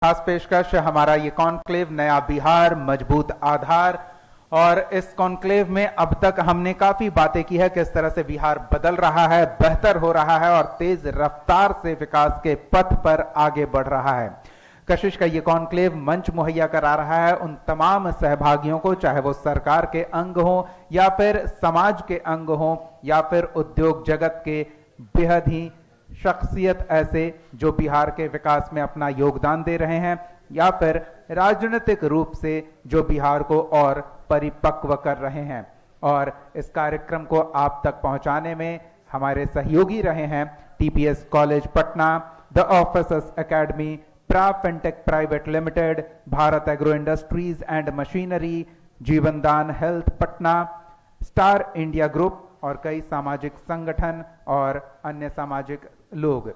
खास पेशकश हमारा ये कॉन्क्लेव नया बिहार मजबूत आधार। और इस कॉन्क्लेव में अब तक हमने काफी बातें की है, किस तरह से बिहार बदल रहा है, बेहतर हो रहा है और तेज रफ्तार से विकास के पथ पर आगे बढ़ रहा है। कशिश का ये कॉन्क्लेव मंच मुहैया करा रहा है उन तमाम सहभागियों को, चाहे वो सरकार के अंग हो या फिर समाज के अंग हो या फिर उद्योग जगत के बेहद ही शख्सियत ऐसे जो बिहार के विकास में अपना योगदान दे रहे हैं या फिर राजनीतिक रूप से जो बिहार को और परिपक्व कर रहे हैं। और इस कार्यक्रम को आप तक पहुंचाने में हमारे सहयोगी रहे हैं TPS college Patna, the officers academy, प्रा fintech private limited, Bharat agro industries and machinery, Jeevandan health Patna, star India group और कई सामाजिक संगठन और अन्य सामाजिक लोग।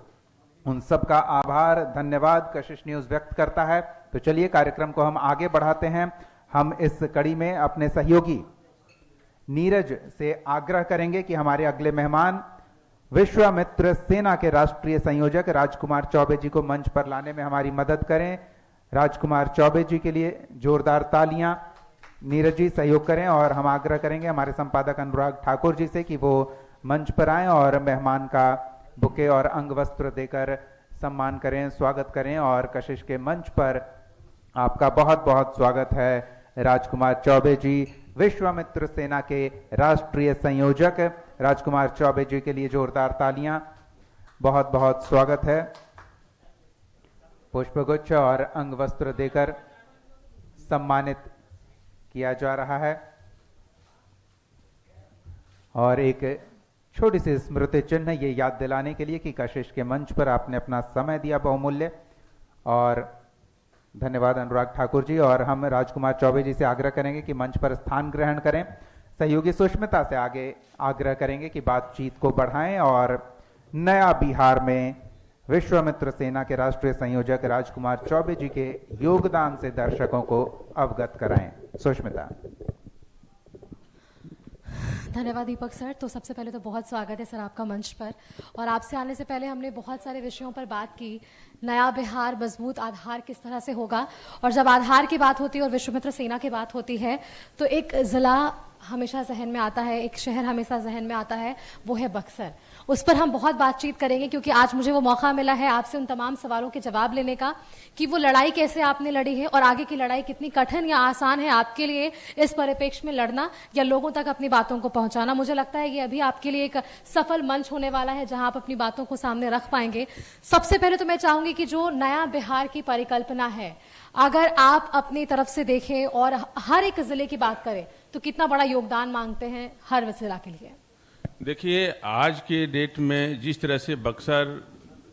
उन सबका आभार धन्यवाद कशिश न्यूज व्यक्त करता है। तो चलिए कार्यक्रम को हम आगे बढ़ाते हैं। हम इस कड़ी में अपने सहयोगी नीरज से आग्रह करेंगे कि हमारे अगले मेहमान विश्वामित्र सेना के राष्ट्रीय संयोजक राजकुमार चौबे जी को मंच पर लाने में हमारी मदद करें। राजकुमार चौबे जी के लिए जोरदार तालियां। नीरज जी सहयोग करें और हम आग्रह करेंगे हमारे संपादक अनुराग ठाकुर जी से कि वो मंच पर आएं और मेहमान का बुके और अंग वस्त्र देकर सम्मान करें, स्वागत करें। और कशिश के मंच पर आपका बहुत बहुत स्वागत है राजकुमार चौबे जी, विश्वामित्र सेना के राष्ट्रीय संयोजक। राजकुमार चौबे जी के लिए जोरदार तालियां। बहुत बहुत स्वागत है। पुष्पगुच्छ और अंग वस्त्र देकर सम्मानित किया जा रहा है। और एक छोटी सी स्मृति चिन्ह ये याद दिलाने के लिए कि कशिश के मंच पर आपने अपना समय दिया बहुमूल्य। और धन्यवाद अनुराग ठाकुर जी। और हम राजकुमार चौबे जी से आग्रह करेंगे कि मंच पर स्थान ग्रहण करें। सहयोगी सुष्मिता से आगे आग्रह करेंगे कि बातचीत को बढ़ाएं और नया बिहार में विश्वामित्र सेना के राष्ट्रीय संयोजक राजकुमार चौबे जी के योगदान से दर्शकों को अवगत कराएं। सुष्मिता। धन्यवाद दीपक सर। तो सबसे पहले तो बहुत स्वागत है सर आपका मंच पर। और आपसे आने से पहले हमने बहुत सारे विषयों पर बात की। नया बिहार मजबूत आधार किस तरह से होगा, और जब आधार की बात होती है और विश्वामित्र सेना की बात होती है तो एक जिला हमेशा जहन में आता है, एक शहर हमेशा जहन में आता है, वो है बक्सर। उस पर हम बहुत बातचीत करेंगे क्योंकि आज मुझे वो मौका मिला है आपसे उन तमाम सवालों के जवाब लेने का कि वो लड़ाई कैसे आपने लड़ी है और आगे की लड़ाई कितनी कठिन या आसान है आपके लिए इस परिप्रेक्ष्य में लड़ना या लोगों तक अपनी बातों को पहुंचाना। मुझे लगता है ये अभी आपके लिए एक सफल मंच होने वाला है जहां आप अपनी बातों को सामने रख पाएंगे। सबसे पहले तो मैं चाहूंगी कि जो नया बिहार की परिकल्पना है, अगर आप अपनी तरफ से देखें और हर एक जिले की बात करें तो कितना बड़ा योगदान मांगते हैं हर जिला के लिए? देखिए, आज के डेट में जिस तरह से बक्सर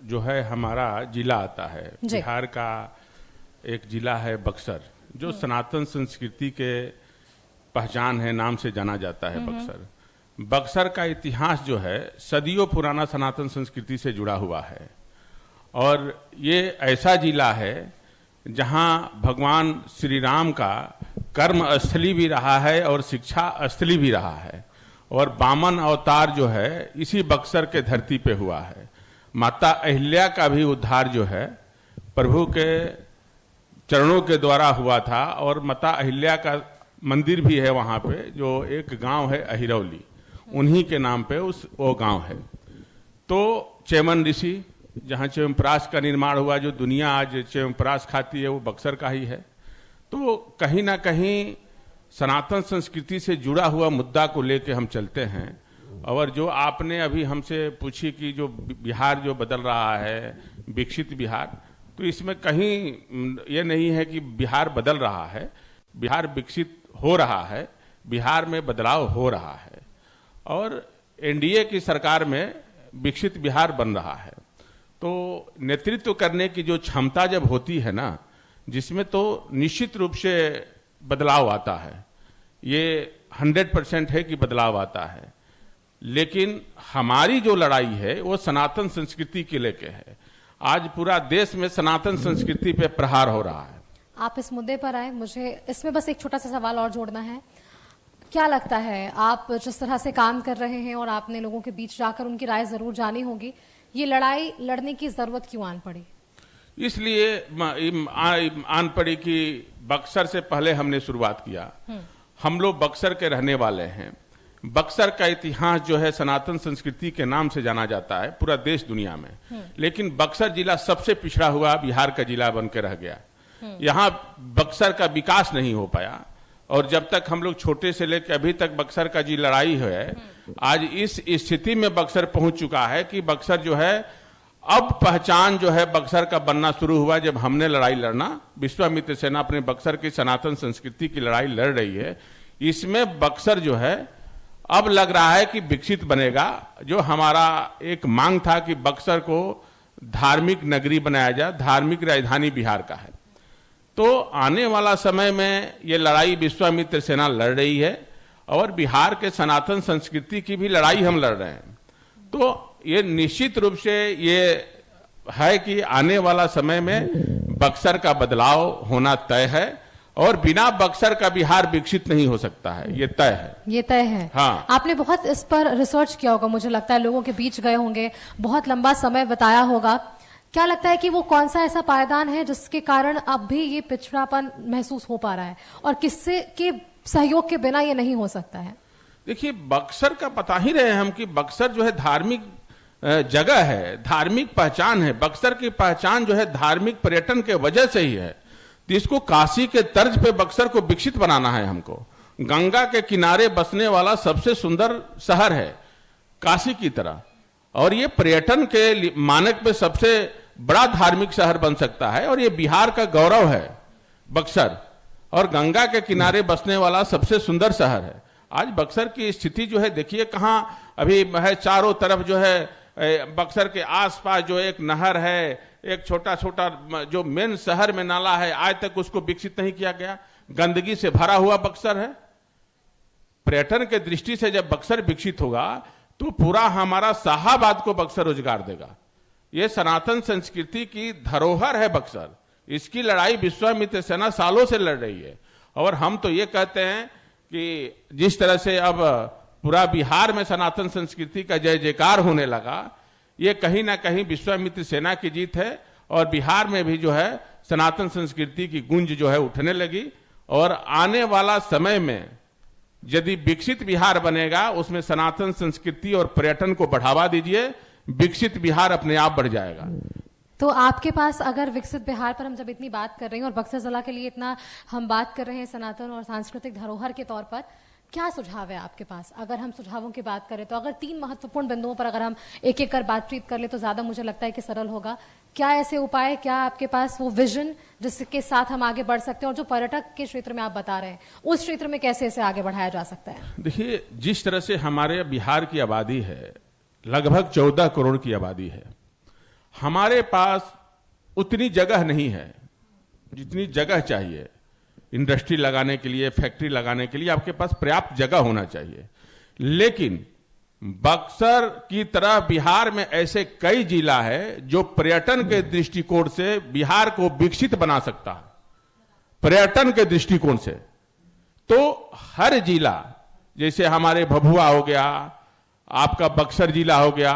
जो है हमारा जिला आता है, बिहार का एक जिला है बक्सर, जो सनातन संस्कृति के पहचान है, नाम से जाना जाता है बक्सर। बक्सर का इतिहास जो है सदियों पुराना सनातन संस्कृति से जुड़ा हुआ है। और ये ऐसा जिला है जहां भगवान श्री राम का कर्म स्थली भी रहा है और शिक्षा स्थली भी रहा है। और वामन अवतार जो है इसी बक्सर के धरती पे हुआ है। माता अहिल्या का भी उद्धार जो है प्रभु के चरणों के द्वारा हुआ था। और माता अहिल्या का मंदिर भी है वहाँ पे, जो एक गांव है अहिरौली, उन्हीं के नाम पे वो गांव है। तो चेमन ऋषि जहाँ च्यवनप्राश का निर्माण हुआ, जो दुनिया आज च्यवनप्राश खाती है, वो बक्सर का ही है। तो कहीं ना कहीं सनातन संस्कृति से जुड़ा हुआ मुद्दा को लेके हम चलते हैं। और जो आपने अभी हमसे पूछी कि जो बिहार जो बदल रहा है, विकसित बिहार, तो इसमें कहीं ये नहीं है कि बिहार बदल रहा है, बिहार विकसित हो रहा है, बिहार में बदलाव हो रहा है। और एनडीए की सरकार में विकसित बिहार बन रहा है। तो नेतृत्व करने की जो क्षमता जब होती है ना, जिसमें तो निश्चित रूप से बदलाव आता है, ये 100% है कि बदलाव आता है। लेकिन हमारी जो लड़ाई है वो सनातन संस्कृति के लेके है। आज पूरा देश में सनातन संस्कृति पे प्रहार हो रहा है। आप इस मुद्दे पर आए, मुझे इसमें बस एक छोटा सा सवाल और जोड़ना है। क्या लगता है, आप जिस तरह से काम कर रहे हैं और आपने लोगों के बीच जाकर उनकी राय जरूर जानी होगी, ये लड़ाई लड़ने की जरूरत क्यों आन पड़ी? इसलिए आन पड़ी कि बक्सर से पहले हमने शुरुआत किया। हम लोग बक्सर के रहने वाले हैं। बक्सर का इतिहास जो है सनातन संस्कृति के नाम से जाना जाता है पूरा देश दुनिया में, लेकिन बक्सर जिला सबसे पिछड़ा हुआ बिहार का जिला बन के रह गया। यहाँ बक्सर का विकास नहीं हो पाया, और जब तक हम लोग छोटे से लेकर अभी तक बक्सर का जी लड़ाई है, आज इस स्थिति में बक्सर पहुंच चुका है कि बक्सर जो है अब पहचान जो है बक्सर का बनना शुरू हुआ जब हमने लड़ाई लड़ना। विश्वामित्र सेना अपने बक्सर की सनातन संस्कृति की लड़ाई लड़ रही है। इसमें बक्सर जो है अब लग रहा है कि विकसित बनेगा। जो हमारा एक मांग था कि बक्सर को धार्मिक नगरी बनाया जाए, धार्मिक राजधानी बिहार का है, तो आने वाला समय में ये लड़ाई विश्वामित्र सेना लड़ रही है और बिहार के सनातन संस्कृति की भी लड़ाई हम लड़ रहे हैं। तो ये निश्चित रूप से ये है कि आने वाला समय में बक्सर का बदलाव होना तय है, और बिना बक्सर का बिहार विकसित नहीं हो सकता है, ये तय है। ये तय है। हाँ। आपने बहुत इस पर रिसर्च किया होगा, मुझे लगता है लोगों के बीच गए होंगे, बहुत लंबा समय बताया होगा। क्या लगता है कि वो कौन सा ऐसा पायदान है जिसके कारण अब भी ये पिछड़ापन महसूस हो पा रहा है, और किससे के सहयोग के बिना ये नहीं हो सकता है? देखिए, बक्सर का पता ही रहे हम कि बक्सर जो है धार्मिक जगह है, धार्मिक पहचान है। बक्सर की पहचान जो है धार्मिक पर्यटन के वजह से ही है। तो इसको काशी के तर्ज पे बक्सर को विकसित बनाना है हमको। गंगा के किनारे बसने वाला सबसे सुंदर शहर है काशी की तरह, और ये पर्यटन के मानक पे सबसे बड़ा धार्मिक शहर बन सकता है, और ये बिहार का गौरव है बक्सर, और गंगा के किनारे बसने वाला सबसे सुंदर शहर है। आज बक्सर की स्थिति जो है देखिए कहाँ अभी है, चारों तरफ जो है बक्सर के आसपास जो एक नहर है, एक छोटा छोटा जो मेन शहर में नाला है, आज तक उसको विकसित नहीं किया गया। गंदगी से भरा हुआ बक्सर है। पर्यटन के दृष्टि से जब बक्सर विकसित होगा तो पूरा हमारा शाहाबाद को बक्सर रोजगार देगा। ये सनातन संस्कृति की धरोहर है बक्सर। इसकी लड़ाई विश्वामित्र सेना सालों से लड़ रही है, और हम तो ये कहते हैं कि जिस तरह से अब पूरा बिहार में सनातन संस्कृति का जय जयकार होने लगा, ये कहीं ना कहीं विश्वामित्र सेना की जीत है, और बिहार में भी जो है सनातन संस्कृति की गूंज जो है उठने लगी। और आने वाला समय में यदि विकसित बिहार बनेगा, उसमें सनातन संस्कृति और पर्यटन को बढ़ावा दीजिए, विकसित बिहार अपने आप बढ़ जाएगा। तो आपके पास अगर विकसित बिहार पर हम जब इतनी बात कर रहे हैं और बक्सर जिला के लिए इतना हम बात कर रहे हैं सनातन और सांस्कृतिक धरोहर के तौर पर, क्या सुझाव है आपके पास? अगर हम सुझावों की बात करें तो अगर 3 महत्वपूर्ण बिंदुओं पर अगर हम एक एक कर बातचीत कर ले तो ज्यादा मुझे लगता है कि सरल होगा। क्या ऐसे उपाय, क्या आपके पास वो विजन जिसके साथ हम आगे बढ़ सकते हैं, और जो पर्यटक के क्षेत्र में आप बता रहे हैं उस क्षेत्र में कैसे इसे आगे बढ़ाया जा सकता है? देखिए, जिस तरह से हमारे बिहार की आबादी है, लगभग 14 करोड़ की आबादी है, हमारे पास उतनी जगह नहीं है जितनी जगह चाहिए। इंडस्ट्री लगाने के लिए, फैक्ट्री लगाने के लिए आपके पास पर्याप्त जगह होना चाहिए। लेकिन बक्सर की तरह बिहार में ऐसे कई जिला है जो पर्यटन के दृष्टिकोण से बिहार को विकसित बना सकता है। पर्यटन के दृष्टिकोण से तो हर जिला, जैसे हमारे भभुआ हो गया, आपका बक्सर जिला हो गया,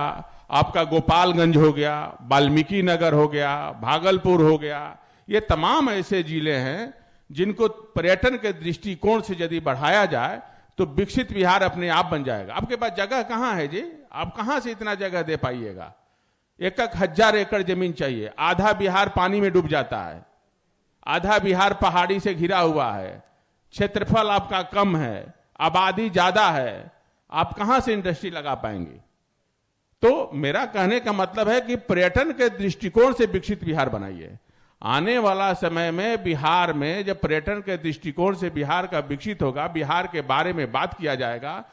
आपका गोपालगंज हो गया, वाल्मीकि नगर हो गया, भागलपुर हो गया, ये तमाम ऐसे जिले हैं जिनको पर्यटन के दृष्टिकोण से यदि बढ़ाया जाए तो विकसित बिहार अपने आप बन जाएगा। आपके पास जगह कहां है जी? आप कहां से इतना जगह दे पाइएगा? 1,000 एकड़ जमीन चाहिए। आधा बिहार पानी में डूब जाता है, आधा बिहार पहाड़ी से घिरा हुआ है, क्षेत्रफल आपका कम है, आबादी ज्यादा है, आप कहां से इंडस्ट्री लगा पाएंगे? तो मेरा कहने का मतलब है कि पर्यटन के दृष्टिकोण से विकसित बिहार बनाइए। आने वाला समय में बिहार में जब पर्यटन के दृष्टिकोण से बिहार का विकसित होगा, बिहार के बारे में बात किया जाएगा,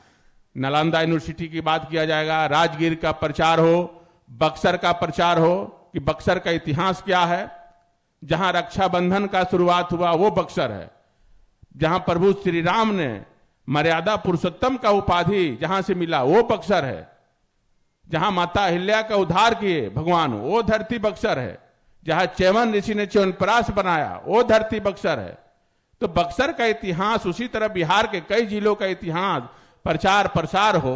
नालंदा यूनिवर्सिटी की बात किया जाएगा, राजगीर का प्रचार हो, बक्सर का प्रचार हो कि बक्सर का इतिहास क्या है। जहां रक्षाबंधन का शुरुआत हुआ वो बक्सर है, जहां प्रभु श्री राम ने मर्यादा पुरुषोत्तम का उपाधि जहां से मिला वो बक्सर है, जहां माता अहिल्या का उद्धार किए भगवान वो धरती बक्सर है, जहां च्यवन ऋषि ने च्यवनप्राश बनाया वो धरती बक्सर है। तो बक्सर का इतिहास, उसी तरह बिहार के कई जिलों का इतिहास प्रचार प्रसार हो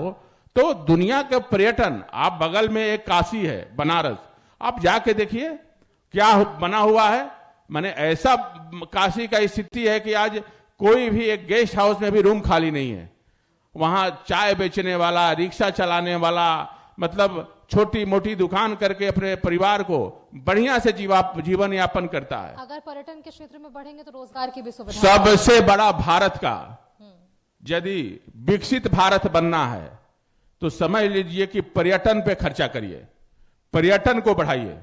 तो दुनिया का पर्यटन, आप बगल में एक काशी है बनारस, आप जाके देखिए क्या बना हुआ है, माने ऐसा काशी का स्थिति है कि आज कोई भी एक गेस्ट हाउस में भी रूम खाली नहीं है। वहां चाय बेचने वाला, रिक्शा चलाने वाला, मतलब छोटी मोटी दुकान करके अपने परिवार को बढ़िया से जीवन यापन करता है। अगर पर्यटन के क्षेत्र में बढ़ेंगे तो रोजगार की भी सुविधा। सबसे बड़ा भारत का यदि विकसित भारत बनना है तो समझ लीजिए कि पर्यटन पे खर्चा करिए, पर्यटन को बढ़ाइए,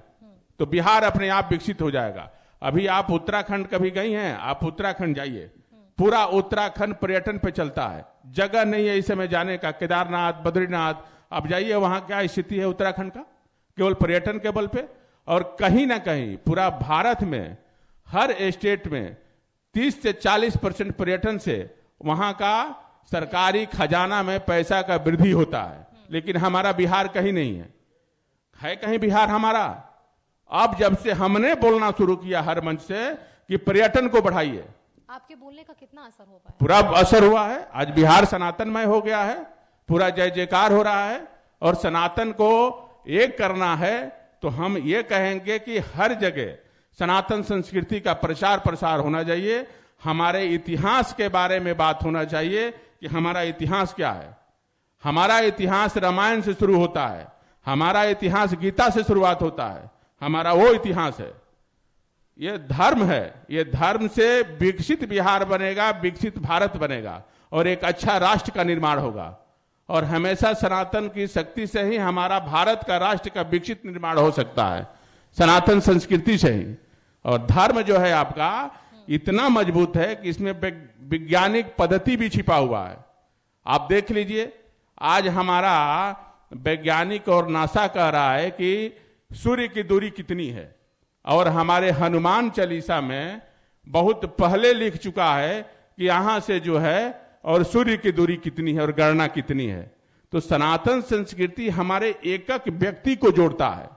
तो बिहार अपने आप विकसित हो जाएगा। अभी आप उत्तराखंड कभी गई हैं? आप उत्तराखंड जाइए, पूरा उत्तराखंड पर्यटन पे चलता है, जगह नहीं है इस समय जाने का। केदारनाथ, बद्रीनाथ, आप जाइए, वहां क्या स्थिति है उत्तराखंड का, केवल पर्यटन के बल पे। और कहीं ना कहीं पूरा भारत में हर स्टेट में 30 से 40% पर्यटन से वहां का सरकारी खजाना में पैसा का वृद्धि होता है। लेकिन हमारा बिहार कहीं नहीं है कहीं बिहार हमारा? अब जब से हमने बोलना शुरू किया हर मंच से कि पर्यटन को बढ़ाइए, आपके बोलने का कितना असर हो पाया? पूरा असर हुआ है। आज बिहार सनातनमय हो गया है, पूरा जय जयकार हो रहा है। और सनातन को एक करना है तो हम ये कहेंगे कि हर जगह सनातन संस्कृति का प्रचार प्रसार होना चाहिए। हमारे इतिहास के बारे में बात होना चाहिए कि हमारा इतिहास क्या है। हमारा इतिहास रामायण से शुरू होता है, हमारा इतिहास गीता से शुरुआत होता है, हमारा वो इतिहास है। ये धर्म है, ये धर्म से विकसित बिहार बनेगा, विकसित भारत बनेगा और एक अच्छा राष्ट्र का निर्माण होगा। और हमेशा सनातन की शक्ति से ही हमारा भारत का राष्ट्र का विकसित निर्माण हो सकता है, सनातन संस्कृति से ही। और धर्म जो है आपका इतना मजबूत है कि इसमें वैज्ञानिक पद्धति भी छिपा हुआ है। आप देख लीजिए, आज हमारा वैज्ञानिक और नासा कह रहा है कि सूर्य की दूरी कितनी है, और हमारे हनुमान चालीसा में बहुत पहले लिख चुका है कि यहां से जो है और सूर्य की दूरी कितनी है और गणना कितनी है। तो सनातन संस्कृति हमारे एकक व्यक्ति को जोड़ता है,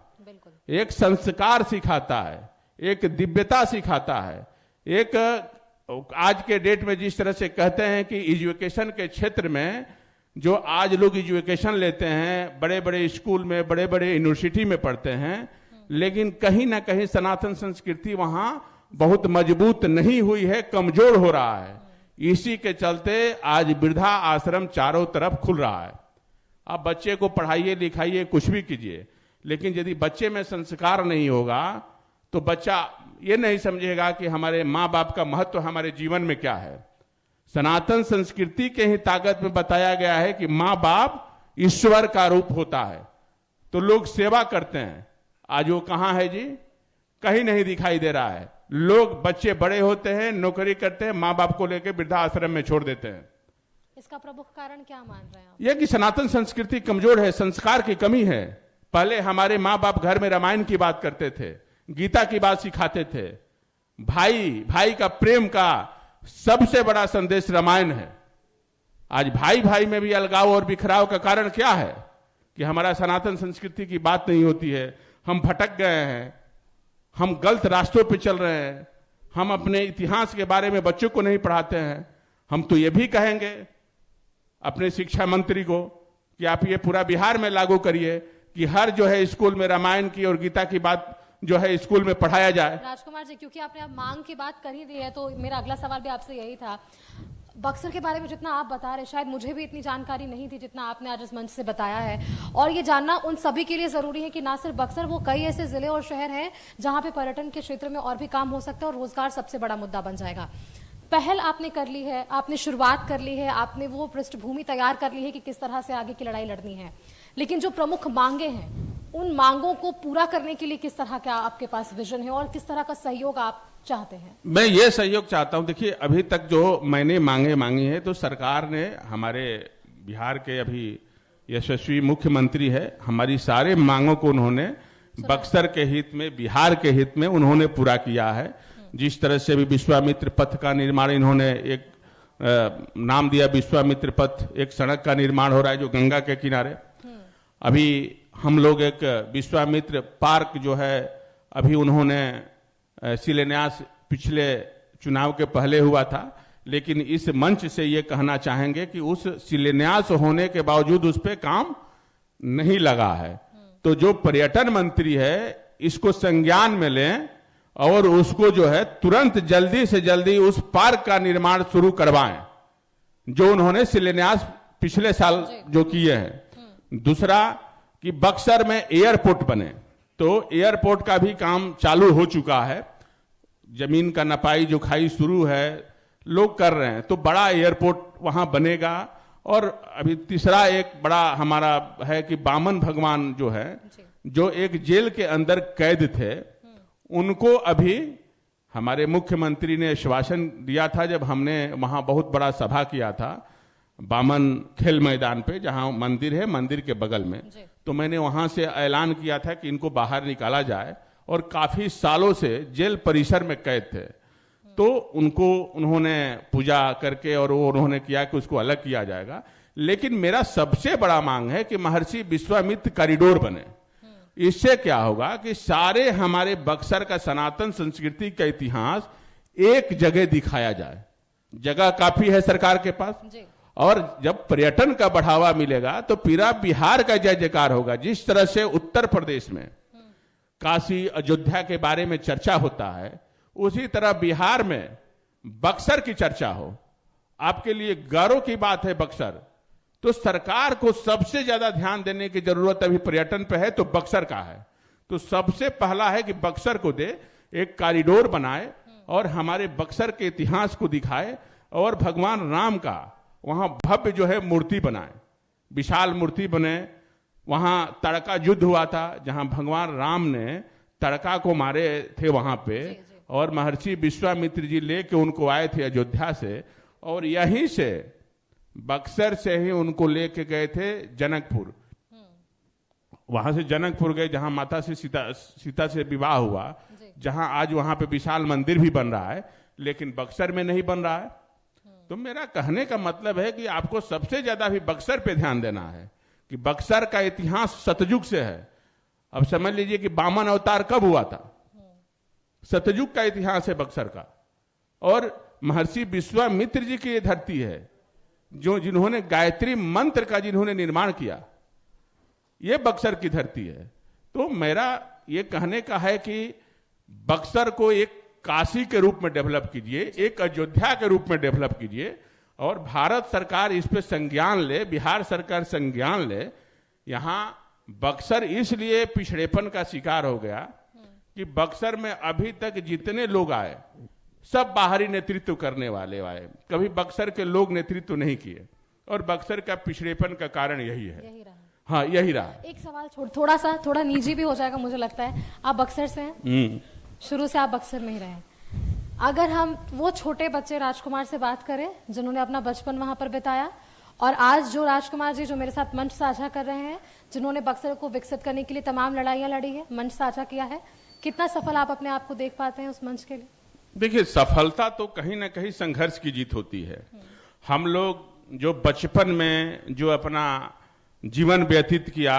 एक संस्कार सिखाता है, एक दिव्यता सिखाता है। एक आज के डेट में जिस तरह से कहते हैं कि एजुकेशन के क्षेत्र में जो आज लोग एजुकेशन लेते हैं, बड़े बड़े स्कूल में, बड़े बड़े यूनिवर्सिटी में पढ़ते हैं, लेकिन कहीं ना कहीं सनातन संस्कृति वहां बहुत मजबूत नहीं हुई है, कमजोर हो रहा है। इसी के चलते आज वृद्धा आश्रम चारों तरफ खुल रहा है। आप बच्चे को पढ़ाइए लिखाइए कुछ भी कीजिए, लेकिन यदि बच्चे में संस्कार नहीं होगा तो बच्चा ये नहीं समझेगा कि हमारे माँ बाप का महत्व हमारे जीवन में क्या है। सनातन संस्कृति के ही ताकत में बताया गया है कि माँ बाप ईश्वर का रूप होता है, तो लोग सेवा करते हैं। आज वो कहां है जी? कहीं नहीं दिखाई दे रहा है। लोग, बच्चे बड़े होते हैं, नौकरी करते हैं, माँ बाप को लेकर वृद्धाश्रम में छोड़ देते हैं। इसका प्रमुख कारण क्या मान रहे हैं आप? यह कि सनातन संस्कृति कमजोर है, संस्कार की कमी है। पहले हमारे माँ बाप घर में रामायण की बात करते थे, गीता की बात सिखाते थे। भाई का प्रेम का सबसे बड़ा संदेश रामायण है। आज भाई भाई में भी अलगाव और बिखराव का कारण क्या है? कि हमारा सनातन संस्कृति की बात नहीं होती है। हम भटक गए हैं, हम गलत रास्तों पे चल रहे हैं, हम अपने इतिहास के बारे में बच्चों को नहीं पढ़ाते हैं। हम तो ये भी कहेंगे अपने शिक्षा मंत्री को कि आप ये पूरा बिहार में लागू करिए कि हर जो है स्कूल में रामायण की और गीता की बात जो है स्कूल में पढ़ाया जाए। राजकुमार जी, क्योंकि आपने अब मांग की बात कर ही दी है तो मेरा अगला सवाल भी आपसे यही था। बक्सर के बारे में जितना आप बता रहे, शायद मुझे भी इतनी जानकारी नहीं थी जितना आपने आज इस मंच से बताया है। और ये जानना उन सभी के लिए जरूरी है कि ना सिर्फ बक्सर, वो कई ऐसे जिले और शहर हैं जहां पे पर्यटन के क्षेत्र में और भी काम हो सकता है और रोजगार सबसे बड़ा मुद्दा बन जाएगा। पहल आपने कर ली है, आपने शुरुआत कर ली है, आपने वो पृष्ठभूमि तैयार कर ली है कि किस तरह से आगे की लड़ाई लड़नी है, लेकिन जो प्रमुख मांगे हैं उन मांगों को पूरा करने के लिए किस तरह का आपके पास विजन है और किस तरह का सहयोग आप चाहते हैं? मैं ये सहयोग चाहता हूं। देखिए, अभी तक जो मैंने मांगी है तो सरकार ने, हमारे बिहार के अभी यशस्वी मुख्यमंत्री है, हमारी सारे मांगों को उन्होंने बक्सर के हित में, बिहार के हित में उन्होंने पूरा किया है। जिस तरह से भी विश्वामित्र पथ का निर्माण इन्होंने एक नाम दिया, विश्वामित्र पथ, एक सड़क का निर्माण हो रहा है जो गंगा के किनारे। अभी हम लोग एक विश्वामित्र पार्क जो है अभी उन्होंने शिलान्यास पिछले चुनाव के पहले हुआ था, लेकिन इस मंच से ये कहना चाहेंगे कि उस शिलान्यास होने के बावजूद उस पर काम नहीं लगा है। तो जो पर्यटन मंत्री है इसको संज्ञान में लें और उसको जो है तुरंत जल्दी से जल्दी उस पार्क का निर्माण शुरू करवाएं जो उन्होंने शिलान्यास पिछले साल जो किए हैं। दूसरा कि बक्सर में एयरपोर्ट बने, तो एयरपोर्ट का भी काम चालू हो चुका है, जमीन का नपाई जुखाई शुरू है, लोग कर रहे हैं, तो बड़ा एयरपोर्ट वहां बनेगा। और अभी तीसरा एक बड़ा हमारा है कि बामन भगवान जो है, जो एक जेल के अंदर कैद थे, उनको अभी हमारे मुख्यमंत्री ने आश्वासन दिया था जब हमने वहां बहुत बड़ा सभा किया था बामन खेल मैदान पे, जहां मंदिर है, मंदिर के बगल में, तो मैंने वहां से ऐलान किया था कि इनको बाहर निकाला जाए। और काफी सालों से जेल परिसर में कैद थे, तो उनको उन्होंने पूजा करके और वो उन्होंने किया कि उसको अलग किया जाएगा। लेकिन मेरा सबसे बड़ा मांग है कि महर्षि विश्वामित्र कॉरिडोर बने। इससे क्या होगा कि सारे हमारे बक्सर का सनातन संस्कृति का इतिहास एक जगह दिखाया जाए। जगह काफी है सरकार के पास, और जब पर्यटन का बढ़ावा मिलेगा तो पूरा बिहार का जय जयकार होगा। जिस तरह से उत्तर प्रदेश में काशी अयोध्या के बारे में चर्चा होता है, उसी तरह बिहार में बक्सर की चर्चा हो। आपके लिए गर्व की बात है बक्सर, तो सरकार को सबसे ज्यादा ध्यान देने की जरूरत अभी पर्यटन पे है, तो बक्सर का है। तो सबसे पहला है कि बक्सर को दे, एक कॉरिडोर बनाए और हमारे बक्सर के इतिहास को दिखाए, और भगवान राम का वहां भव्य जो है मूर्ति बनाए, विशाल मूर्ति बने। वहां तड़का युद्ध हुआ था, जहां भगवान राम ने तड़का को मारे थे वहां पे, और महर्षि विश्वामित्र जी लेके उनको आए थे अयोध्या से, और यहीं से बक्सर से ही उनको लेके गए थे जनकपुर। वहां से जनकपुर गए जहां माता से सीता से विवाह हुआ, जहां आज वहां पे विशाल मंदिर भी बन रहा है, लेकिन बक्सर में नहीं बन रहा है। तो मेरा कहने का मतलब है कि आपको सबसे ज्यादा भी बक्सर पे ध्यान देना है कि बक्सर का इतिहास सतयुग से है। अब समझ लीजिए कि वामन अवतार कब हुआ था, सतयुग का इतिहास है बक्सर का। और महर्षि विश्वामित्र जी की ये धरती है, जो जिन्होंने गायत्री मंत्र का जिन्होंने निर्माण किया, ये बक्सर की धरती है। तो मेरा ये कहने का है कि बक्सर को एक काशी के रूप में डेवलप कीजिए, एक अयोध्या के रूप में डेवलप कीजिए, और भारत सरकार इस पे संज्ञान ले, बिहार सरकार संज्ञान ले। यहां बक्सर इसलिए पिछड़ेपन का शिकार हो गया कि बक्सर में अभी तक जितने लोग आए सब बाहरी नेतृत्व करने वाले आए, कभी बक्सर के लोग नेतृत्व नहीं किए, और बक्सर का पिछड़ेपन का कारण यही है। हाँ, यही रहा। एक सवाल थोड़ा निजी भी हो जाएगा मुझे लगता है। आप बक्सर से हैं, शुरू से आप बक्सर में ही रहे। अगर हम वो छोटे बच्चे राजकुमार से बात करें जिन्होंने अपना बचपन वहां पर बिताया, और आज जो राजकुमार जी जो मेरे साथ मंच साझा कर रहे हैं, जिन्होंने बक्सर को विकसित करने के लिए तमाम लड़ाइयां लड़ी है, मंच साझा किया है, कितना सफल आप अपने आप को देख पाते हैं उस मंच के लिए? देखिए, सफलता तो कहीं ना कहीं संघर्ष की जीत होती है। हम लोग जो बचपन में जो अपना जीवन व्यतीत किया,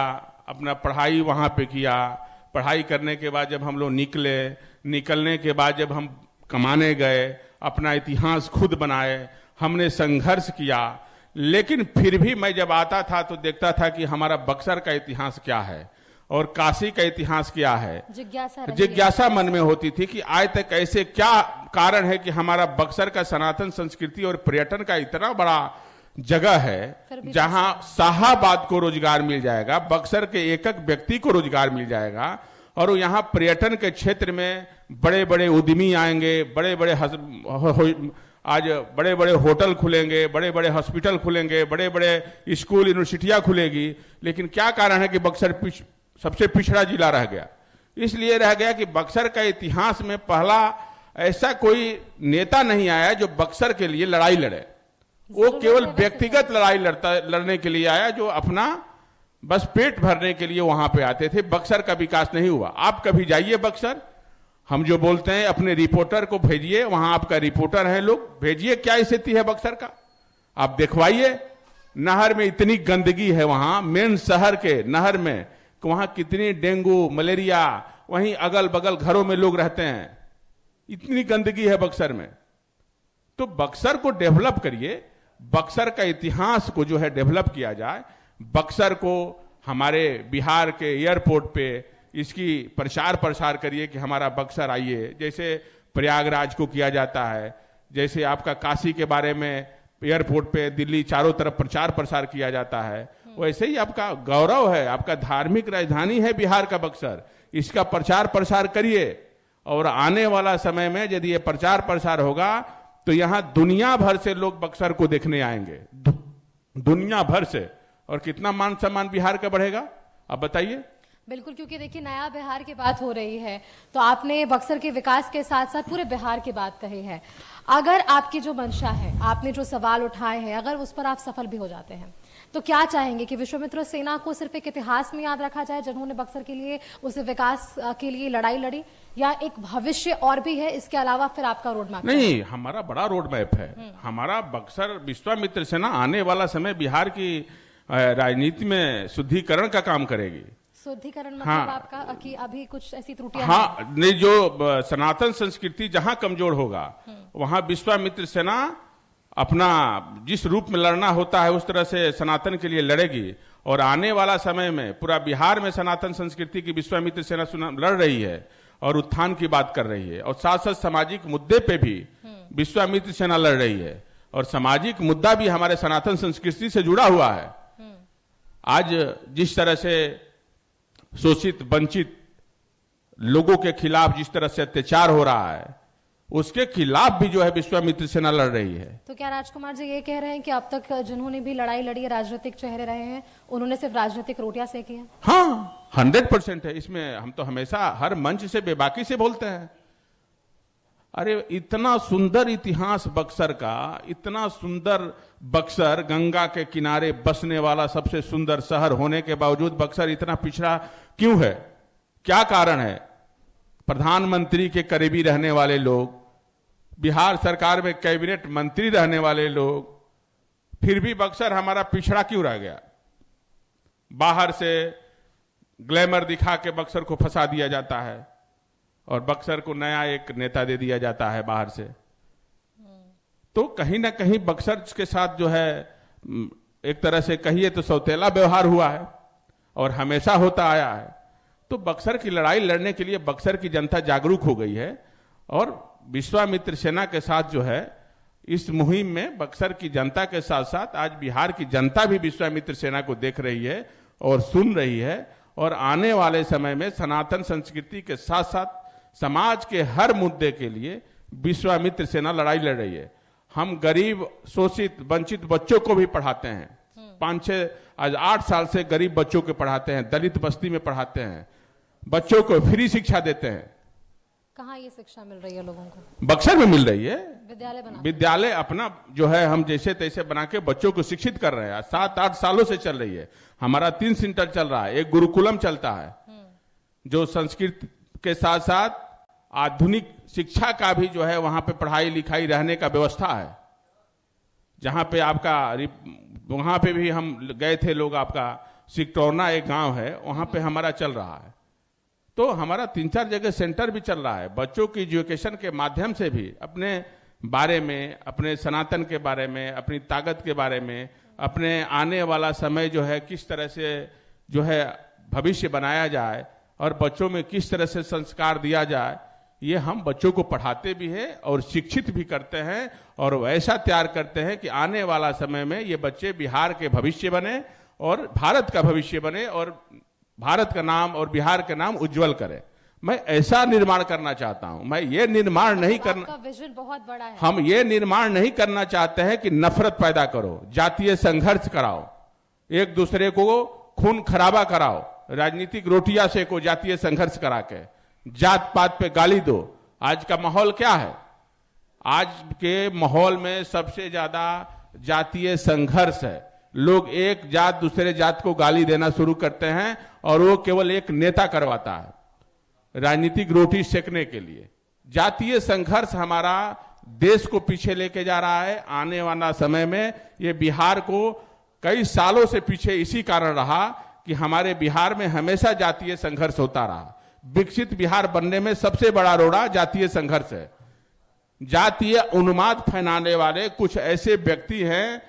अपना पढ़ाई वहां पे किया, पढ़ाई करने के बाद जब हम लोग निकलने के बाद जब हम कमाने गए, अपना इतिहास खुद बनाए, हमने संघर्ष किया। लेकिन फिर भी मैं जब आता था तो देखता था कि हमारा बक्सर का इतिहास क्या है और काशी का इतिहास क्या है। जिज्ञासा मन में होती थी कि आज तक ऐसे क्या कारण है कि हमारा बक्सर का सनातन संस्कृति और पर्यटन का इतना बड़ा जगह है जहां शाहाबाद को रोजगार मिल जाएगा, बक्सर के एक एक व्यक्ति को रोजगार मिल जाएगा, और यहाँ पर्यटन के क्षेत्र में बड़े बड़े उद्यमी आएंगे, आज बड़े बड़े होटल खुलेंगे, बड़े बड़े हॉस्पिटल खुलेंगे, बड़े बड़े स्कूल यूनिवर्सिटियां खुलेगी। लेकिन क्या कारण है कि बक्सर सबसे पिछड़ा जिला रह गया? इसलिए रह गया कि बक्सर का इतिहास में पहला ऐसा कोई नेता नहीं आया जो बक्सर के लिए लड़ाई लड़े। वो केवल व्यक्तिगत लड़ाई लड़ने के लिए आया, जो अपना बस पेट भरने के लिए वहां पे आते थे। बक्सर का विकास नहीं हुआ। आप कभी जाइए बक्सर, हम जो बोलते हैं अपने रिपोर्टर को भेजिए, वहां आपका रिपोर्टर है, लोग भेजिए क्या स्थिति है बक्सर का, आप दिखवाइए। नहर में इतनी गंदगी है, वहां मेन शहर के नहर में, वहां कितनी डेंगू मलेरिया, वहीं अगल बगल घरों में लोग रहते हैं, इतनी गंदगी है बक्सर में। तो बक्सर को डेवलप करिए, बक्सर का इतिहास को जो है डेवलप किया जाए। बक्सर को हमारे बिहार के एयरपोर्ट पे इसकी प्रचार प्रसार करिए कि हमारा बक्सर आइए। जैसे प्रयागराज को किया जाता है, जैसे आपका काशी के बारे में एयरपोर्ट पे दिल्ली चारों तरफ प्रचार प्रसार किया जाता है, वैसे ही आपका गौरव है, आपका धार्मिक राजधानी है बिहार का बक्सर। इसका प्रचार प्रसार करिए और आने वाला समय में यदि ये प्रचार प्रसार होगा तो यहां दुनिया भर से लोग बक्सर को देखने आएंगे, दुनिया भर से। और कितना मान सम्मान बिहार का बढ़ेगा, आप बताइए। बिल्कुल, क्योंकि देखिए नया बिहार की बात हो रही है तो आपने बक्सर के विकास के साथ साथ पूरे बिहार की बात कही है। अगर आपकी जो मंशा है, आपने जो सवाल उठाए हैं, अगर उस पर आप सफल भी हो जाते हैं तो क्या चाहेंगे कि विश्वामित्र सेना को सिर्फ एक इतिहास में याद रखा जाए जिन्होंने बक्सर के लिए, उस विकास के लिए लड़ाई लड़ी, या एक भविष्य और भी है इसके अलावा फिर आपका रोड मैप? नहीं, हमारा बड़ा रोड मैप है। हमारा बक्सर विश्वामित्र सेना आने वाला समय बिहार की राजनीति में शुद्धिकरण का काम करेगी। शुद्धिकरण मतलब हाँ, आपका कि अभी कुछ ऐसी त्रुटियां हाँ, नहीं, जो सनातन संस्कृति जहां कमजोर होगा वहां विश्वामित्र सेना अपना जिस रूप में लड़ना होता है उस तरह से सनातन के लिए लड़ेगी। और आने वाला समय में पूरा बिहार में सनातन संस्कृति की विश्वामित्र सेना लड़ रही है और उत्थान की बात कर रही है। और साथ साथ सामाजिक मुद्दे पे भी विश्वामित्र सेना लड़ रही है, और सामाजिक मुद्दा भी हमारे सनातन संस्कृति से जुड़ा हुआ है। आज जिस तरह से शोषित वंचित लोगों के खिलाफ जिस तरह से अत्याचार हो रहा है, उसके खिलाफ भी जो है विश्वामित्र सेना लड़ रही है। तो क्या राजकुमार जी ये कह रहे हैं कि अब तक जिन्होंने भी लड़ाई लड़ी है, राजनीतिक चेहरे रहे हैं, उन्होंने सिर्फ राजनीतिक रोटियां सेकी हैं? हाँ, 100% है इसमें। हम तो हमेशा हर मंच से बेबाकी से बोलते हैं। अरे इतना सुंदर इतिहास बक्सर का, इतना सुंदर बक्सर, गंगा के किनारे बसने वाला सबसे सुंदर शहर होने के बावजूद बक्सर इतना पिछड़ा क्यों है? क्या कारण है? प्रधानमंत्री के करीबी रहने वाले लोग, बिहार सरकार में कैबिनेट मंत्री रहने वाले लोग, फिर भी बक्सर हमारा पिछड़ा क्यों रह गया? बाहर से ग्लैमर दिखा के बक्सर को फंसा दिया जाता है और बक्सर को नया एक नेता दे दिया जाता है बाहर से। तो कहीं ना कहीं बक्सर के साथ जो है एक तरह से कहिए तो सौतेला व्यवहार हुआ है और हमेशा होता आया है। तो बक्सर की लड़ाई लड़ने के लिए बक्सर की जनता जागरूक हो गई है और विश्वामित्र सेना के साथ जो है इस मुहिम में बक्सर की जनता के साथ साथ आज बिहार की जनता भी विश्वामित्र सेना को देख रही है और सुन रही है। और आने वाले समय में सनातन संस्कृति के साथ साथ समाज के हर मुद्दे के लिए विश्वामित्र सेना लड़ाई लड़ रही है। हम गरीब, शोषित, वंचित बच्चों को भी पढ़ाते हैं। 5-6 आज 8 साल से गरीब बच्चों को पढ़ाते हैं, दलित बस्ती में पढ़ाते हैं, बच्चों को फ्री शिक्षा देते हैं। कहाँ ये शिक्षा मिल रही है लोगों को? बक्सर में मिल रही है। विद्यालय अपना जो है हम जैसे तैसे बना के बच्चों को शिक्षित कर रहे हैं। 7-8 सालों से चल रही है। हमारा 3 सेंटर चल रहा है। एक गुरुकुलम चलता है जो संस्कृत के साथ साथ आधुनिक शिक्षा का भी जो है वहां पे पढ़ाई लिखाई रहने का व्यवस्था है। जहां पे आपका वहां पे भी हम गए थे लोग, आपका सिकटोरना एक गांव है, वहां पे हमारा चल रहा है। तो हमारा 3-4 जगह सेंटर भी चल रहा है। बच्चों की एजुकेशन के माध्यम से भी अपने बारे में, अपने सनातन के बारे में, अपनी ताकत के बारे में, अपने आने वाला समय जो है किस तरह से जो है भविष्य बनाया जाए और बच्चों में किस तरह से संस्कार दिया जाए, ये हम बच्चों को पढ़ाते भी हैं और शिक्षित भी करते हैं और वैसा तैयार करते हैं कि आने वाला समय में ये बच्चे बिहार के भविष्य बने और भारत का भविष्य बने और भारत का नाम और बिहार का नाम उज्जवल करे। मैं ऐसा निर्माण करना चाहता हूं। मैं ये निर्माण नहीं करना, आपका विजन बहुत बड़ा है। हम ये निर्माण नहीं करना चाहते हैं कि नफरत पैदा करो, जातीय संघर्ष कराओ, एक दूसरे को खून खराबा कराओ, राजनीतिक रोटियां सेको जातीय संघर्ष करा के, जात पात पे गाली दो। आज का माहौल क्या है? आज के माहौल में सबसे ज्यादा जातीय संघर्ष है। लोग एक जात दूसरे जात को गाली देना शुरू करते हैं और वो केवल एक नेता करवाता है राजनीतिक रोटी सेकने के लिए। जातीय संघर्ष हमारा देश को पीछे लेके जा रहा है। आने वाला समय में ये बिहार को कई सालों से पीछे इसी कारण रहा कि हमारे बिहार में हमेशा जातीय संघर्ष होता रहा। विकसित बिहार बनने में सबसे बड़ा रोड़ा जातीय संघर्ष है। जातीय उन्माद फैलाने वाले कुछ ऐसे व्यक्ति हैं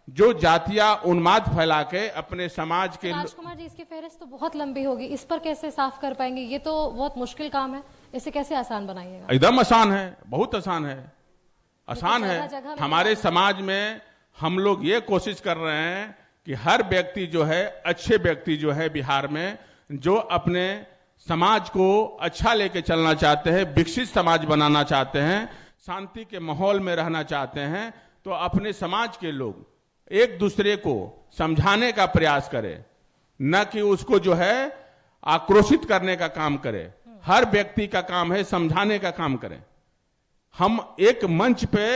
जो जातियां उन्माद फैला के अपने समाज के राजकुमार जी, इसकी फहरिस्त तो बहुत लंबी होगी, इस पर कैसे साफ कर पाएंगे? ये तो बहुत मुश्किल काम है, इसे कैसे आसान बनाइएगा? एकदम आसान है, बहुत आसान है, आसान जगह है। जगह में हमारे समाज में हम लोग ये कोशिश कर रहे हैं कि हर व्यक्ति जो है, अच्छे व्यक्ति जो है बिहार में, जो अपने समाज को अच्छा लेके चलना चाहते हैं, विकसित समाज बनाना चाहते हैं, शांति के माहौल में रहना चाहते हैं, तो अपने समाज के लोग एक दूसरे को समझाने का प्रयास करें, न कि उसको जो है आक्रोशित करने का काम करे। हर व्यक्ति का काम है समझाने का काम करें। हम एक मंच पे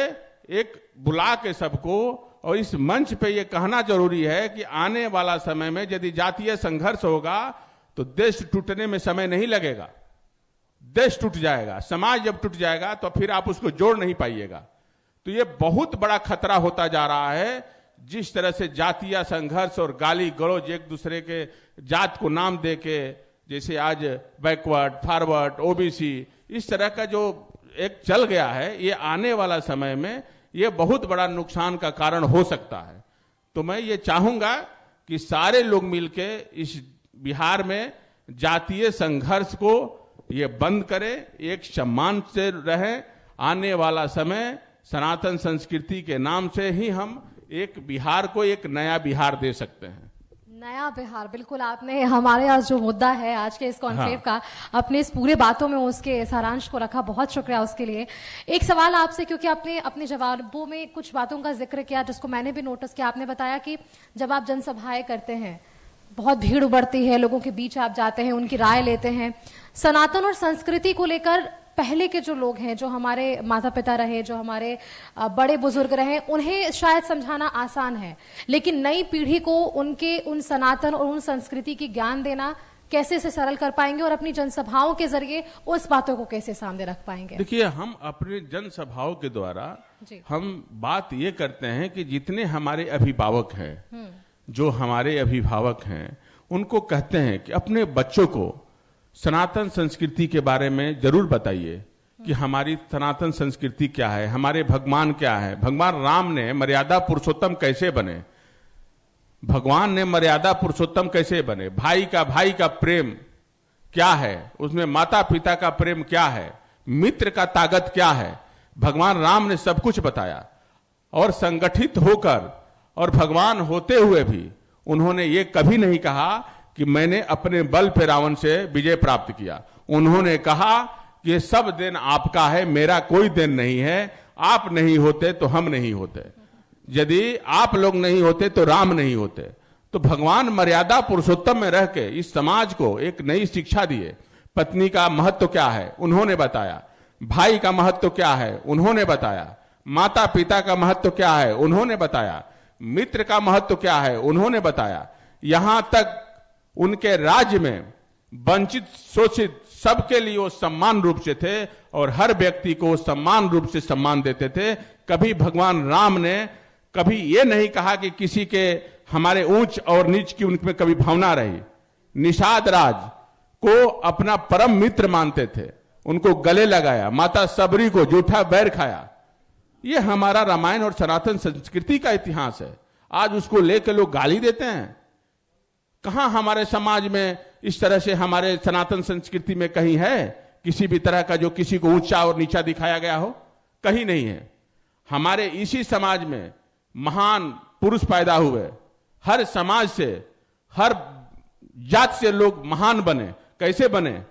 एक बुला के सबको, और इस मंच पे ये कहना जरूरी है कि आने वाला समय में यदि जातीय संघर्ष होगा तो देश टूटने में समय नहीं लगेगा। देश टूट जाएगा, समाज जब टूट जाएगा तो फिर आप उसको जोड़ नहीं पाइएगा। तो ये बहुत बड़ा खतरा होता जा रहा है। जिस तरह से जातीय संघर्ष और गाली गलौज एक दूसरे के जात को नाम दे के, जैसे आज बैकवर्ड, फॉरवर्ड, ओबीसी, इस तरह का जो एक चल गया है, ये आने वाला समय में ये बहुत बड़ा नुकसान का कारण हो सकता है। तो मैं ये चाहूंगा कि सारे लोग मिलके इस बिहार में जातीय संघर्ष को ये बंद करें, एक सम्मान से रहें। आने वाला समय सनातन संस्कृति के नाम से ही हम एक बिहार को एक नया बिहार दे सकते हैं। नया बिहार, बिल्कुल आपने हमारे आज जो मुद्दा है आज के इस कॉन्क्लेव का, अपने इस पूरे बातों में उसके सारांश को रखा, बहुत शुक्रिया उसके लिए। एक सवाल आपसे, क्योंकि आपने अपने जवाबों में कुछ बातों का जिक्र किया जिसको मैंने भी नोटिस किया। आपने बताया कि जब आप जनसभाएं करते हैं, बहुत भीड़ उमड़ती है, लोगों के बीच आप जाते हैं, उनकी राय लेते हैं, सनातन और संस्कृति को लेकर पहले के जो लोग हैं, जो हमारे माता पिता रहे, जो हमारे बड़े बुजुर्ग रहे, उन्हें शायद समझाना आसान है, लेकिन नई पीढ़ी को उनके उन सनातन और उन संस्कृति की ज्ञान देना कैसे से सरल कर पाएंगे और अपनी जनसभाओं के जरिए उस बातों को कैसे सामने रख पाएंगे? देखिए, हम अपने जनसभाओं के द्वारा हम बात ये करते हैं कि जितने हमारे अभिभावक हैं, जो हमारे अभिभावक हैं, उनको कहते हैं कि अपने बच्चों को सनातन संस्कृति के बारे में जरूर बताइए कि हमारी सनातन संस्कृति क्या है, हमारे भगवान क्या है, भगवान राम ने मर्यादा पुरुषोत्तम कैसे बने, भगवान ने मर्यादा पुरुषोत्तम कैसे बने, भाई का प्रेम क्या है, उसमें माता पिता का प्रेम क्या है, मित्र का ताकत क्या है, भगवान राम ने सब कुछ बताया। और संगठित होकर और भगवान होते हुए भी उन्होंने ये कभी नहीं कहा कि मैंने अपने बल पे रावण से विजय प्राप्त किया। उन्होंने कहा कि सब दिन आपका है, मेरा कोई दिन नहीं है, आप नहीं होते तो हम नहीं होते, यदि आप लोग नहीं होते तो राम नहीं होते। तो भगवान मर्यादा पुरुषोत्तम में रह के इस समाज को एक नई शिक्षा दिए। पत्नी का महत्व क्या है उन्होंने बताया, भाई का महत्व क्या है उन्होंने बताया, माता पिता का महत्व क्या है उन्होंने बताया, मित्र का महत्व क्या है उन्होंने बताया। यहां तक उनके राज्य में वंचित शोषित सबके लिए वो सम्मान रूप से थे और हर व्यक्ति को सम्मान रूप से सम्मान देते थे। कभी भगवान राम ने कभी ये नहीं कहा कि किसी के हमारे ऊंच और नीच की उनमें कभी भावना रही। निषाद राज को अपना परम मित्र मानते थे, उनको गले लगाया, माता सबरी को जूठा बैर खाया। ये हमारा रामायण और सनातन संस्कृति का इतिहास है। आज उसको लेकर लोग गाली देते हैं। कहां हमारे समाज में इस तरह से हमारे सनातन संस्कृति में कहीं है किसी भी तरह का जो किसी को ऊंचा और नीचा दिखाया गया हो? कहीं नहीं है। हमारे इसी समाज में महान पुरुष पैदा हुए, हर समाज से हर जात से लोग महान बने। कैसे बने?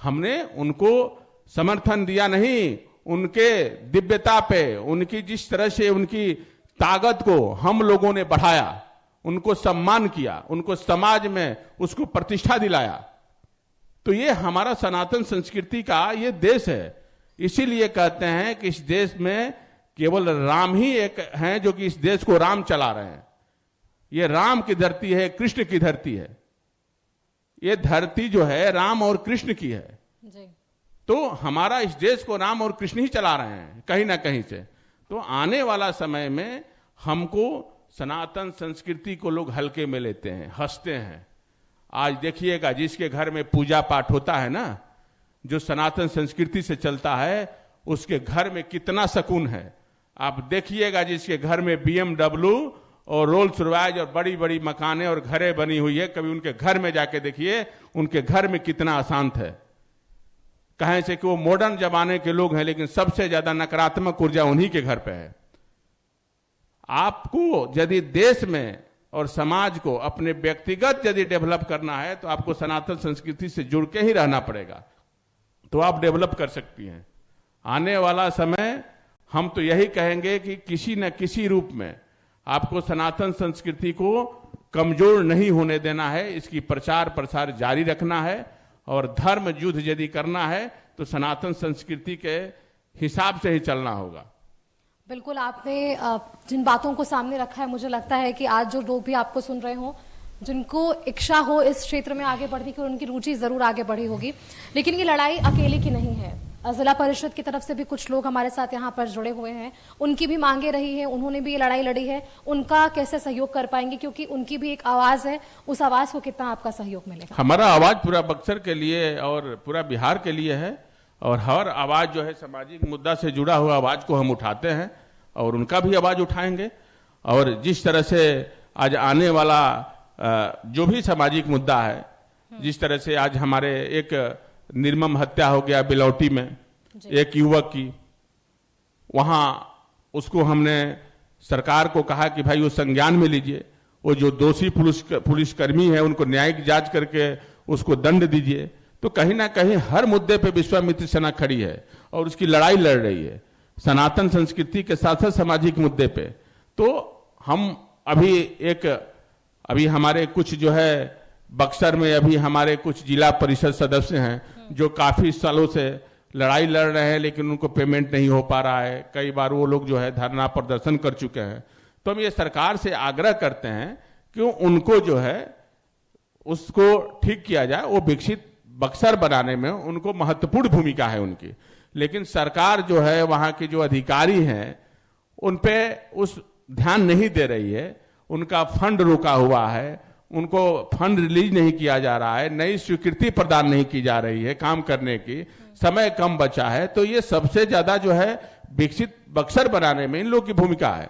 हमने उनको समर्थन दिया नहीं, उनके दिव्यता पे, उनकी जिस तरह से उनकी ताकत को हम लोगों ने बढ़ाया, उनको सम्मान किया, उनको समाज में उसको प्रतिष्ठा दिलाया। तो ये हमारा सनातन संस्कृति का ये देश है। इसीलिए कहते हैं कि इस देश में केवल राम ही एक हैं जो कि इस देश को राम चला रहे हैं। ये राम की धरती है, कृष्ण की धरती है। ये धरती जो है राम और कृष्ण की है जी। तो हमारा इस देश को राम और कृष्ण ही चला रहे हैं कहीं ना कहीं से। तो आने वाला समय में हमको सनातन संस्कृति को लोग हल्के में लेते हैं, हंसते हैं। आज देखिएगा जिसके घर में पूजा पाठ होता है ना, जो सनातन संस्कृति से चलता है, उसके घर में कितना सुकून है। आप देखिएगा जिसके घर में BMW और रोल्स रॉयस और बड़ी बड़ी मकानें और घरें बनी हुई है, कभी उनके घर में जाके देखिए उनके घर में कितना अशांत है। कहें से कि वो मॉडर्न जमाने के लोग हैं, लेकिन सबसे ज्यादा नकारात्मक ऊर्जा उन्हीं के घर पे है। आपको यदि देश में और समाज को अपने व्यक्तिगत यदि डेवलप करना है तो आपको सनातन संस्कृति से जुड़ के ही रहना पड़ेगा, तो आप डेवलप कर सकती हैं। आने वाला समय हम तो यही कहेंगे कि किसी न किसी रूप में आपको सनातन संस्कृति को कमजोर नहीं होने देना है, इसकी प्रचार प्रसार जारी रखना है और धर्म युद्ध यदि करना है तो सनातन संस्कृति के हिसाब से ही चलना होगा। बिल्कुल, आपने जिन बातों को सामने रखा है, मुझे लगता है कि आज जो लोग भी आपको सुन रहे हो, जिनको इच्छा हो इस क्षेत्र में आगे बढ़ने की, उनकी रुचि जरूर आगे बढ़ी होगी। लेकिन ये लड़ाई अकेले की नहीं है। जिला परिषद की तरफ से भी कुछ लोग हमारे साथ यहाँ पर जुड़े हुए हैं, उनकी भी मांगे रही है, उन्होंने भी ये लड़ाई लड़ी है। उनका कैसे सहयोग कर पाएंगे, क्योंकि उनकी भी एक आवाज है, उस आवाज को कितना आपका सहयोग मिलेगा? हमारा आवाज पूरा बक्सर के लिए और पूरा बिहार के लिए है, और हर आवाज जो है सामाजिक मुद्दा से जुड़ा हुआ आवाज को हम उठाते हैं और उनका भी आवाज उठाएंगे। और जिस तरह से आज आने वाला जो भी सामाजिक मुद्दा है, जिस तरह से आज हमारे एक निर्मम हत्या हो गया बिलौटी में एक युवक की, वहां उसको हमने सरकार को कहा कि भाई वो संज्ञान में लीजिए, वो जो दोषी पुलिसकर्मी है उनको न्यायिक जांच करके उसको दंड दीजिए। तो कहीं ना कहीं हर मुद्दे पे विश्वामित्र सेना खड़ी है और उसकी लड़ाई लड़ रही है सनातन संस्कृति के साथ साथ सामाजिक मुद्दे पे। तो हम अभी हमारे कुछ जो है बक्सर में अभी हमारे कुछ जिला परिषद सदस्य हैं जो काफी सालों से लड़ाई लड़ रहे हैं, लेकिन उनको पेमेंट नहीं हो पा रहा है। कई बार वो लोग जो है धरना प्रदर्शन कर चुके हैं। तो हम ये सरकार से आग्रह करते हैं कि उनको जो है उसको ठीक किया जाए। वो विकसित बक्सर बनाने में उनको महत्वपूर्ण भूमिका है उनकी, लेकिन सरकार जो है वहां के जो अधिकारी हैं उन पे उस ध्यान नहीं दे रही है। उनका फंड रुका हुआ है, उनको फंड रिलीज नहीं किया जा रहा है, नई स्वीकृति प्रदान नहीं की जा रही है काम करने की, समय कम बचा है। तो ये सबसे ज्यादा जो है विकसित बक्सर बनाने में इन लोगों की भूमिका है।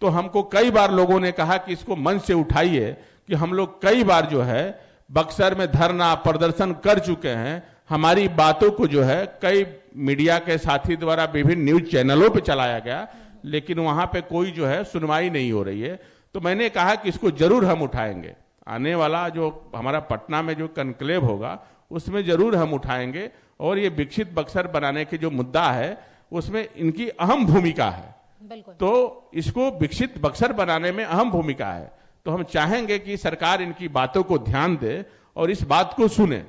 तो हमको कई बार लोगों ने कहा कि इसको मंच से उठाइए, कि हम लोग कई बार जो है बक्सर में धरना प्रदर्शन कर चुके हैं। हमारी बातों को जो है कई मीडिया के साथी द्वारा विभिन्न न्यूज चैनलों पे चलाया गया, लेकिन वहां पे कोई जो है सुनवाई नहीं हो रही है। तो मैंने कहा कि इसको जरूर हम उठाएंगे। आने वाला जो हमारा पटना में जो कनक्लेव होगा उसमें जरूर हम उठाएंगे, और ये विकसित बक्सर बनाने के जो मुद्दा है उसमें इनकी अहम भूमिका है। तो इसको विकसित बक्सर बनाने में अहम भूमिका है। तो हम चाहेंगे कि सरकार इनकी बातों को ध्यान दे और इस बात को सुने।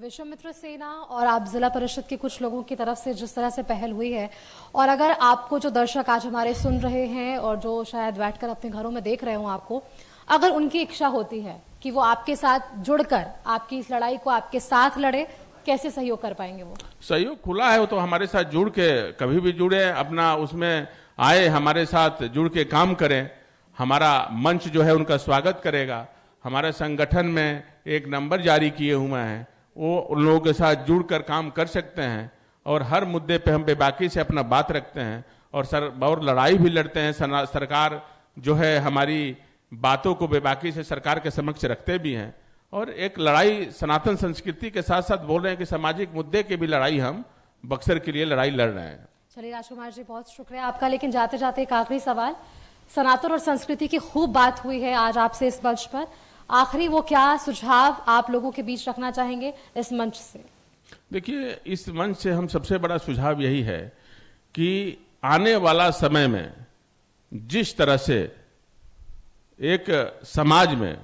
विश्वामित्र सेना और आप जिला परिषद के कुछ लोगों की तरफ से जिस तरह से पहल हुई है, और अगर आपको जो दर्शक आज हमारे सुन रहे हैं और जो शायद बैठकर अपने घरों में देख रहे हो आपको, अगर उनकी इच्छा होती है कि वो आपके साथ जुड़कर आपकी इस लड़ाई को आपके साथ लड़े, कैसे सहयोग कर पाएंगे? वो सहयोग खुला है, वो तो हमारे साथ जुड़ के कभी भी जुड़े, अपना उसमें आए, हमारे साथ जुड़ के काम करें। हमारा मंच जो है उनका स्वागत करेगा। हमारे संगठन में एक नंबर जारी किए हुए हैं, वो उन लोगों के साथ जुड़कर काम कर सकते हैं और हर मुद्दे पे हम बेबाकी से अपना बात रखते हैं और लड़ाई भी लड़ते हैं। सरकार जो है हमारी बातों को बेबाकी से सरकार के समक्ष रखते भी हैं, और एक लड़ाई सनातन संस्कृति के साथ साथ बोल रहे हैं कि सामाजिक मुद्दे की भी लड़ाई हम बक्सर के लिए लड़ाई लड़ रहे हैं। चलिए राजकुमार जी, बहुत शुक्रिया आपका। लेकिन जाते जाते एक आखिरी सवाल, सनातन और संस्कृति की खूब बात हुई है आज आपसे इस मंच पर, आखिरी वो क्या सुझाव आप लोगों के बीच रखना चाहेंगे इस मंच से? देखिए, इस मंच से हम सबसे बड़ा सुझाव यही है कि आने वाला समय में जिस तरह से एक समाज में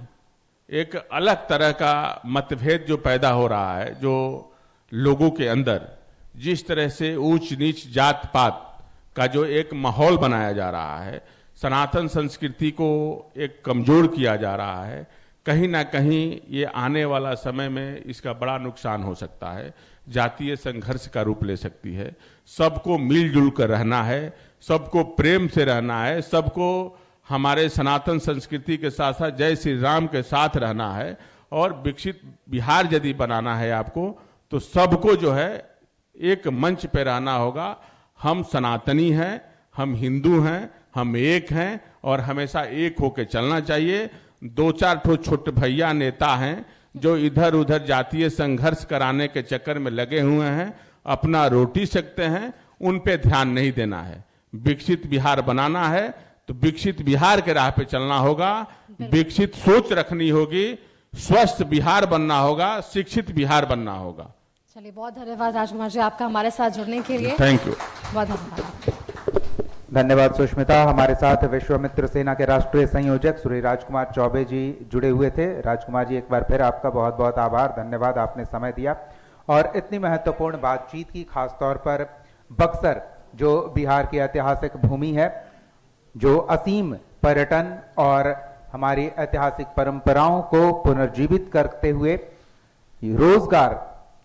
एक अलग तरह का मतभेद जो पैदा हो रहा है, जो लोगों के अंदर जिस तरह से ऊंच नीच जात पात का जो एक माहौल बनाया जा रहा है, सनातन संस्कृति को एक कमजोर किया जा रहा है, कहीं ना कहीं ये आने वाला समय में इसका बड़ा नुकसान हो सकता है। जातीय संघर्ष का रूप ले सकती है। सबको मिलजुल कर रहना है, सबको प्रेम से रहना है, सबको हमारे सनातन संस्कृति के साथ साथ जय श्री राम के साथ रहना है, और विकसित बिहार यदि बनाना है आपको, तो सबको जो है एक मंच पे रहना होगा। हम सनातनी हैं, हम हिंदू हैं, हम एक हैं और हमेशा एक होकर चलना चाहिए। 2-4 ठो छोटे भैया नेता हैं जो इधर उधर जातीय संघर्ष कराने के चक्कर में लगे हुए हैं, अपना रोटी सेकते हैं, उन पे ध्यान नहीं देना है। विकसित बिहार बनाना है तो विकसित बिहार के राह पे चलना होगा, विकसित सोच रखनी होगी, स्वस्थ बिहार बनना होगा, शिक्षित बिहार बनना होगा। चलिए, बहुत धन्यवाद राजकुमार जी आपका हमारे साथ जुड़ने के लिए। Thank you. बहुत धन्यवाद। धन्यवाद सुष्मिता। हमारे साथ विश्वामित्र सेना के राष्ट्रीय संयोजक श्री राजकुमार चौबे जी जुड़े हुए थे। राजकुमार जी, एक बार फिर आपका बहुत बहुत आभार, धन्यवाद, आपने समय दिया और इतनी महत्वपूर्ण बातचीत की, खासतौर पर बक्सर जो बिहार की ऐतिहासिक भूमि है, जो असीम पर्यटन और हमारी ऐतिहासिक परंपराओं को पुनर्जीवित करते हुए रोजगार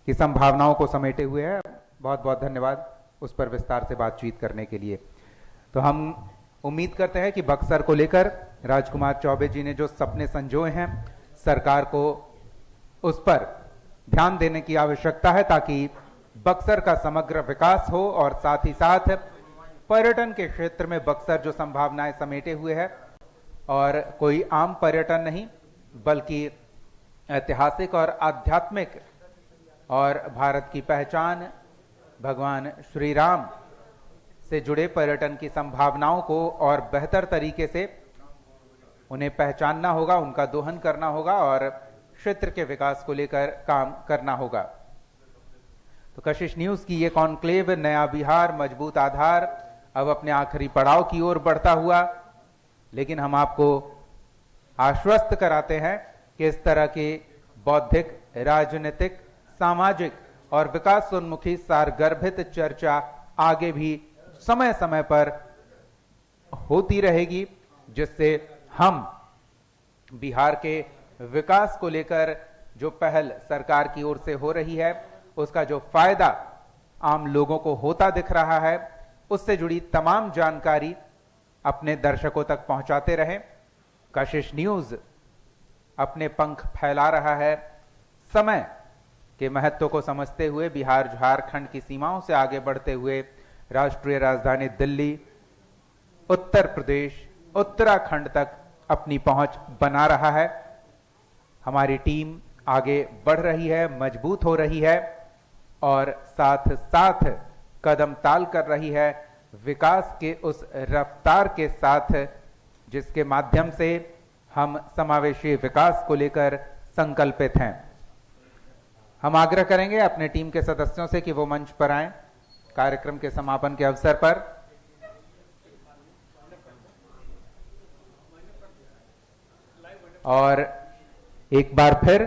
की संभावनाओं को समेटे हुए है। बहुत बहुत धन्यवाद उस पर विस्तार से बातचीत करने के लिए। तो हम उम्मीद करते हैं कि बक्सर को लेकर राजकुमार चौबे जी ने जो सपने संजोए हैं, सरकार को उस पर ध्यान देने की आवश्यकता है ताकि बक्सर का समग्र विकास हो और साथ ही साथ पर्यटन के क्षेत्र में बक्सर जो संभावनाएं समेटे हुए है और कोई आम पर्यटन नहीं बल्कि ऐतिहासिक और आध्यात्मिक और भारत की पहचान भगवान श्री राम से जुड़े पर्यटन की संभावनाओं को और बेहतर तरीके से उन्हें पहचानना होगा, उनका दोहन करना होगा और क्षेत्र के विकास को लेकर काम करना होगा। तो कशिश न्यूज की ये कॉन्क्लेव नया बिहार मजबूत आधार अब अपने आखिरी पड़ाव की ओर बढ़ता हुआ, लेकिन हम आपको आश्वस्त कराते हैं कि इस तरह की बौद्धिक, राजनीतिक, सामाजिक और विकासोन्मुखी सारगर्भित चर्चा आगे भी समय समय पर होती रहेगी, जिससे हम बिहार के विकास को लेकर जो पहल सरकार की ओर से हो रही है उसका जो फायदा आम लोगों को होता दिख रहा है, उससे जुड़ी तमाम जानकारी अपने दर्शकों तक पहुंचाते रहें। कशिश न्यूज अपने पंख फैला रहा है, समय के महत्व को समझते हुए बिहार झारखंड की सीमाओं से आगे बढ़ते हुए राष्ट्रीय राजधानी दिल्ली, उत्तर प्रदेश, उत्तराखंड तक अपनी पहुंच बना रहा है। हमारी टीम आगे बढ़ रही है, मजबूत हो रही है और साथ साथ कदम ताल कर रही है विकास के उस रफ्तार के साथ जिसके माध्यम से हम समावेशी विकास को लेकर संकल्पित हैं। हम आग्रह करेंगे अपने टीम के सदस्यों से कि वो मंच पर आएं कार्यक्रम के समापन के अवसर पर। और एक बार फिर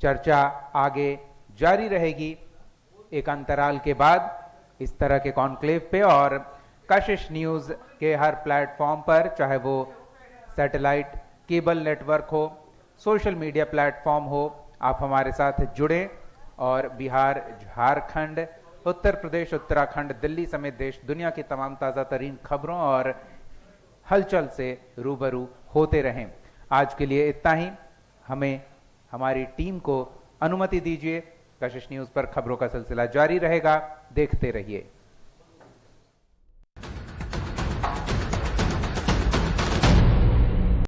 चर्चा आगे जारी रहेगी एक अंतराल के बाद इस तरह के कॉन्क्लेव पे, और कशिश न्यूज के हर प्लेटफॉर्म पर, चाहे वो सैटेलाइट केबल नेटवर्क हो, सोशल मीडिया प्लेटफॉर्म हो, आप हमारे साथ जुड़ें और बिहार, झारखंड, उत्तर प्रदेश, उत्तराखंड, दिल्ली समेत देश दुनिया की तमाम ताज़ा तरीन खबरों और हलचल से रूबरू होते रहें। आज के लिए इतना ही। हमें हमारी टीम को अनुमति दीजिए। कशिश न्यूज पर खबरों का सिलसिला जारी रहेगा, देखते रहिए।